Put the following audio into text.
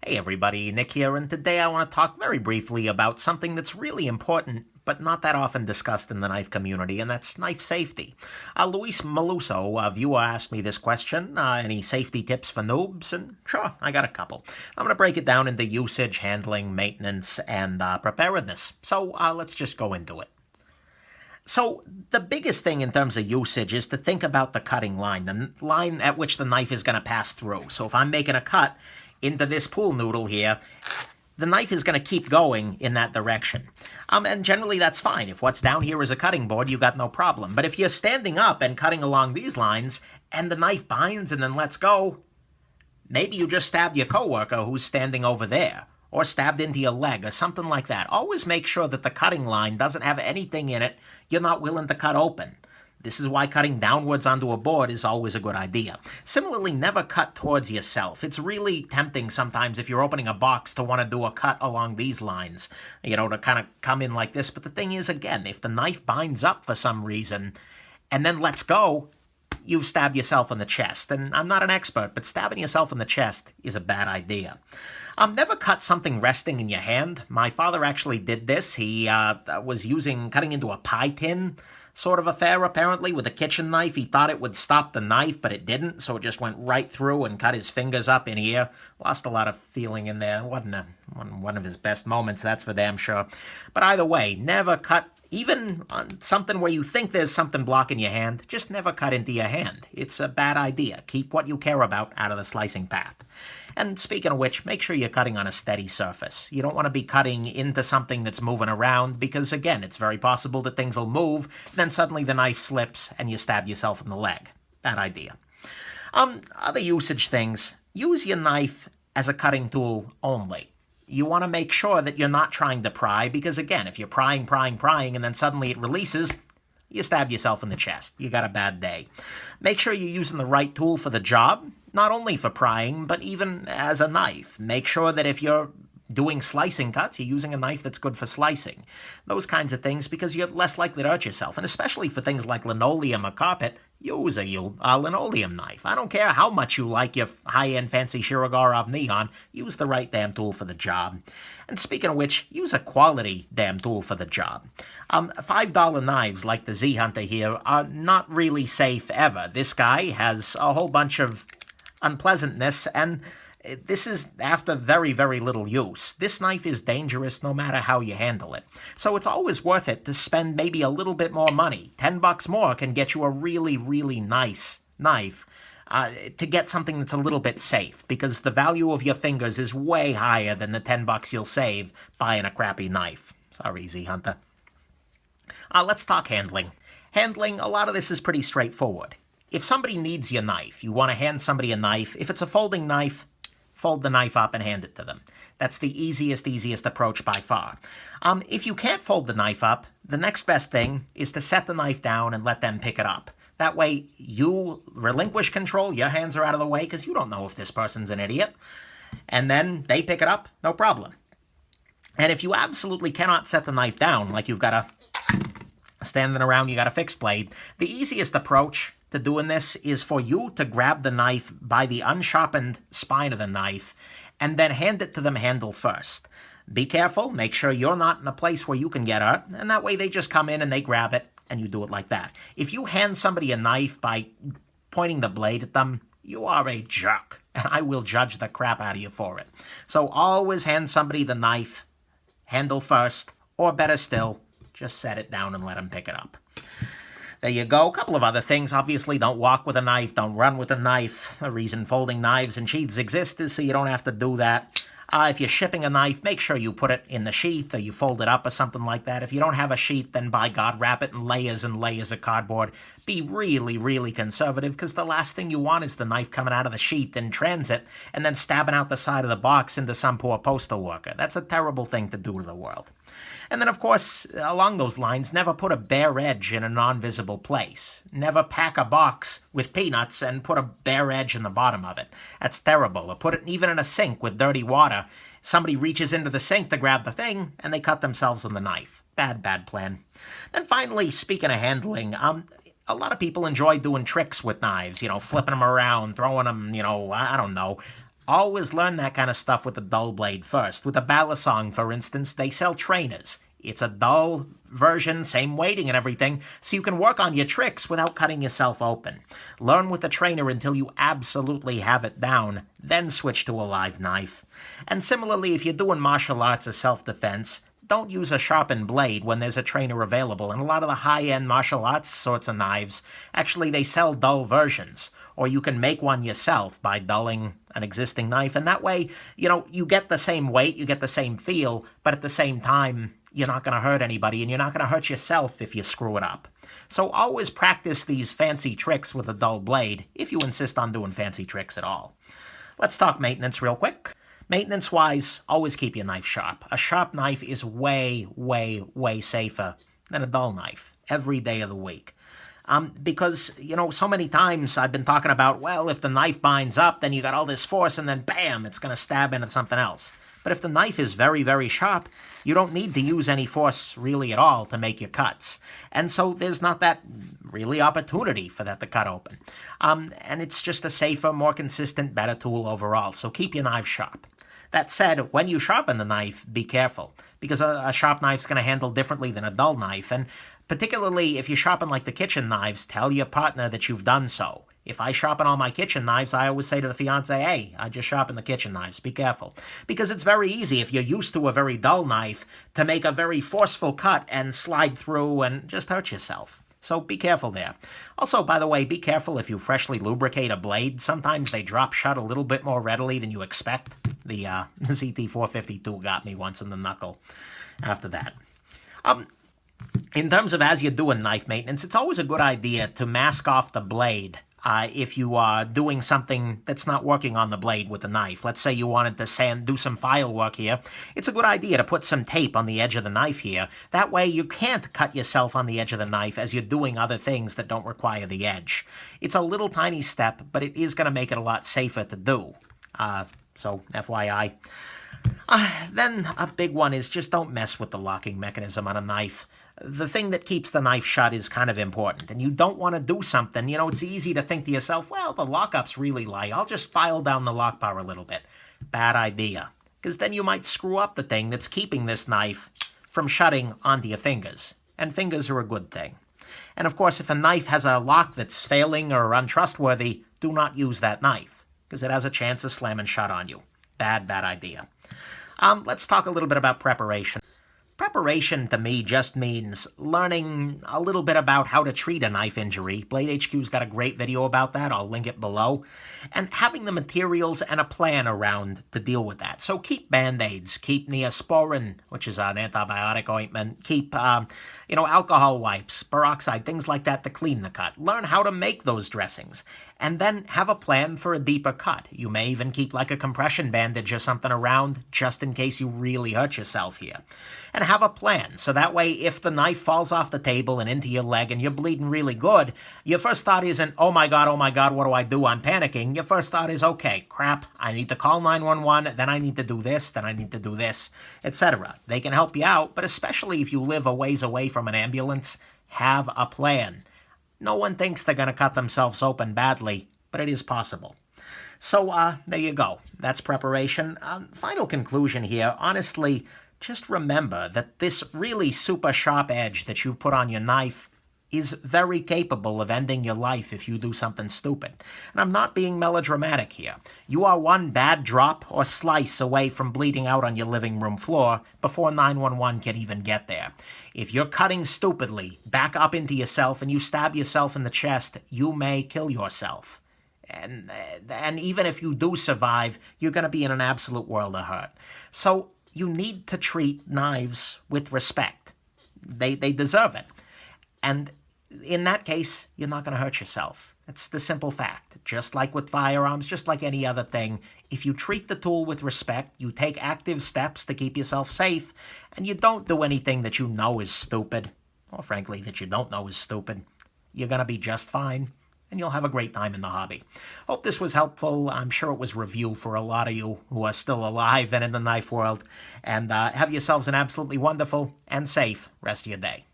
Hey everybody, Nick here, and today I want to talk very briefly about something that's really important but not that often discussed in the knife community, and that's knife safety. Luis Maluso, a viewer, asked me this question, any safety tips for noobs? And sure, I got a couple. I'm going to break it down into usage, handling, maintenance, and preparedness. So let's just go into it. So the biggest thing in terms of usage is to think about the cutting line, the line at which the knife is going to pass through. So if I'm making a cut into this pool noodle here, the knife is going to keep going in that direction. And generally that's fine. If what's down here is a cutting board, you got no problem. But if you're standing up and cutting along these lines, and the knife binds and then lets go, maybe you just stabbed your coworker who's standing over there, or stabbed into your leg, or something like that. Always make sure that the cutting line doesn't have anything in it you're not willing to cut open. This is why cutting downwards onto a board is always a good idea. Similarly, never cut towards yourself. It's really tempting sometimes if you're opening a box to want to do a cut along these lines, to kind of come in like this. But the thing is, again, if the knife binds up for some reason and then lets go, you've stabbed yourself in the chest. And I'm not an expert, but stabbing yourself in the chest is a bad idea. Never cut something resting in your hand. My father actually did this. He was cutting into a pie tin sort of affair, apparently, with a kitchen knife. He thought it would stop the knife, but it didn't, so it just went right through and cut his fingers up in here. Lost a lot of feeling in there. Wasn't one of his best moments, that's for damn sure. But either way, never cut, even on something where you think there's something blocking your hand, just never cut into your hand. It's a bad idea. Keep what you care about out of the slicing path. And speaking of which, make sure you're cutting on a steady surface. You don't want to be cutting into something that's moving around because, again, it's very possible that things will move, then suddenly the knife slips and you stab yourself in the leg. Bad idea. Other usage things. Use your knife as a cutting tool only. You want to make sure that you're not trying to pry because, again, if you're prying, and then suddenly it releases, you stab yourself in the chest. You got a bad day. Make sure you're using the right tool for the job, not only for prying, but even as a knife. Make sure that if you're doing slicing cuts, you're using a knife that's good for slicing. Those kinds of things, because you're less likely to hurt yourself. And especially for things like linoleum or carpet, use a linoleum knife. I don't care how much you like your high-end fancy Shirogorov Neon, use the right damn tool for the job. And speaking of which, use a quality damn tool for the job. $5 knives like the Z Hunter here are not really safe ever. This guy has a whole bunch of unpleasantness, and this is after very, very little use. This knife is dangerous no matter how you handle it. So it's always worth it to spend maybe a little bit more money. $10 more can get you a really, really nice knife to get something that's a little bit safe, because the value of your fingers is way higher than the $10 you'll save buying a crappy knife. Sorry, Z Hunter. Let's talk handling. Handling, a lot of this is pretty straightforward. If somebody needs your knife, you want to hand somebody a knife. If it's a folding knife, fold the knife up and hand it to them. That's the easiest approach by far. If you can't fold the knife up, the next best thing is to set the knife down and let them pick it up. That way you relinquish control, your hands are out of the way because you don't know if this person's an idiot. And then they pick it up, no problem. And if you absolutely cannot set the knife down, like you've got standing around, you got a fixed blade, the easiest approach to doing this is for you to grab the knife by the unsharpened spine of the knife and then hand it to them handle first. Be careful, make sure you're not in a place where you can get hurt, and that way they just come in and they grab it and you do it like that. If you hand somebody a knife by pointing the blade at them, you are a jerk, and I will judge the crap out of you for it. So always hand somebody the knife, handle first, or better still, just set it down and let them pick it up. There you go. A couple of other things. Obviously, don't walk with a knife. Don't run with a knife. The reason folding knives and sheaths exist is so you don't have to do that. If you're shipping a knife, make sure you put it in the sheath or you fold it up or something like that. If you don't have a sheath, then by God, wrap it in layers and layers of cardboard. Be really, really conservative, because the last thing you want is the knife coming out of the sheath in transit and then stabbing out the side of the box into some poor postal worker. That's a terrible thing to do to the world. And then, of course, along those lines, never put a bare edge in a non-visible place. Never pack a box with peanuts and put a bare edge in the bottom of it. That's terrible. Or put it even in a sink with dirty water. Somebody reaches into the sink to grab the thing, and they cut themselves on the knife. Bad plan. Then finally, speaking of handling, a lot of people enjoy doing tricks with knives, flipping them around, throwing them, I don't know. Always learn that kind of stuff with a dull blade first. With a balisong, for instance, they sell trainers. It's a dull version, same weighting and everything, so you can work on your tricks without cutting yourself open. Learn with the trainer until you absolutely have it down, then switch to a live knife. And similarly, if you're doing martial arts or self-defense, don't use a sharpened blade when there's a trainer available. And a lot of the high-end martial arts sorts of knives, actually they sell dull versions. Or you can make one yourself by dulling an existing knife. And that way, you get the same weight, you get the same feel, but at the same time, you're not going to hurt anybody, and you're not going to hurt yourself if you screw it up. So always practice these fancy tricks with a dull blade, if you insist on doing fancy tricks at all. Let's talk maintenance real quick. Maintenance-wise, always keep your knife sharp. A sharp knife is way, way, way safer than a dull knife every day of the week. Because, so many times I've been talking about, well, if the knife binds up, then you got all this force, and then bam, it's going to stab into something else. But if the knife is very, very sharp, you don't need to use any force really at all to make your cuts. And so there's not that really opportunity for that to cut open. And it's just a safer, more consistent, better tool overall. So keep your knife sharp. That said, when you sharpen the knife, be careful, because a sharp knife's going to handle differently than a dull knife. And particularly if you sharpen like the kitchen knives, tell your partner that you've done so. If I sharpen all my kitchen knives, I always say to the fiancé, hey, I just sharpened the kitchen knives. Be careful. Because it's very easy, if you're used to a very dull knife, to make a very forceful cut and slide through and just hurt yourself. So be careful there. Also, by the way, be careful if you freshly lubricate a blade. Sometimes they drop shut a little bit more readily than you expect. The CT452 got me once in the knuckle after that. In terms of as you're doing knife maintenance, it's always a good idea to mask off the blade if you are doing something that's not working on the blade with the knife. Let's say you wanted to do some file work here. It's a good idea to put some tape on the edge of the knife here. That way you can't cut yourself on the edge of the knife as you're doing other things that don't require the edge. It's a little tiny step, but it is going to make it a lot safer to do. So FYI. Then a big one is just don't mess with the locking mechanism on a knife. The thing that keeps the knife shut is kind of important, and you don't want to do something. It's easy to think to yourself, well, the lockup's really light. I'll just file down the lock bar a little bit. Bad idea, because then you might screw up the thing that's keeping this knife from shutting onto your fingers, and fingers are a good thing. And of course, if a knife has a lock that's failing or untrustworthy, do not use that knife, because it has a chance of slamming shut on you. Bad idea. Let's talk a little bit about preparation. Preparation, to me, just means learning a little bit about how to treat a knife injury. Blade HQ's got a great video about that. I'll link it below. And having the materials and a plan around to deal with that. So keep Band-Aids, keep Neosporin, which is an antibiotic ointment, keep, alcohol wipes, peroxide, things like that to clean the cut. Learn how to make those dressings. And then have a plan for a deeper cut. You may even keep like a compression bandage or something around just in case you really hurt yourself here. And have a plan, so that way if the knife falls off the table and into your leg and you're bleeding really good, your first thought isn't, oh my God, what do I do? I'm panicking. Your first thought is, okay, crap, I need to call 911, then I need to do this, then I need to do this, etc. They can help you out, but especially if you live a ways away from an ambulance, have a plan. No one thinks they're going to cut themselves open badly, but it is possible. So, there you go. That's preparation. Final conclusion here. Honestly, just remember that this really super sharp edge that you've put on your knife is very capable of ending your life if you do something stupid. And I'm not being melodramatic here. You are one bad drop or slice away from bleeding out on your living room floor before 911 can even get there. If you're cutting stupidly, back up into yourself and you stab yourself in the chest, you may kill yourself. And even if you do survive, you're going to be in an absolute world of hurt. So you need to treat knives with respect. They deserve it. And in that case, you're not going to hurt yourself. It's the simple fact. Just like with firearms, just like any other thing, if you treat the tool with respect, you take active steps to keep yourself safe, and you don't do anything that you know is stupid, or frankly, that you don't know is stupid, you're going to be just fine, and you'll have a great time in the hobby. Hope this was helpful. I'm sure it was review for a lot of you who are still alive and in the knife world. And have yourselves an absolutely wonderful and safe rest of your day.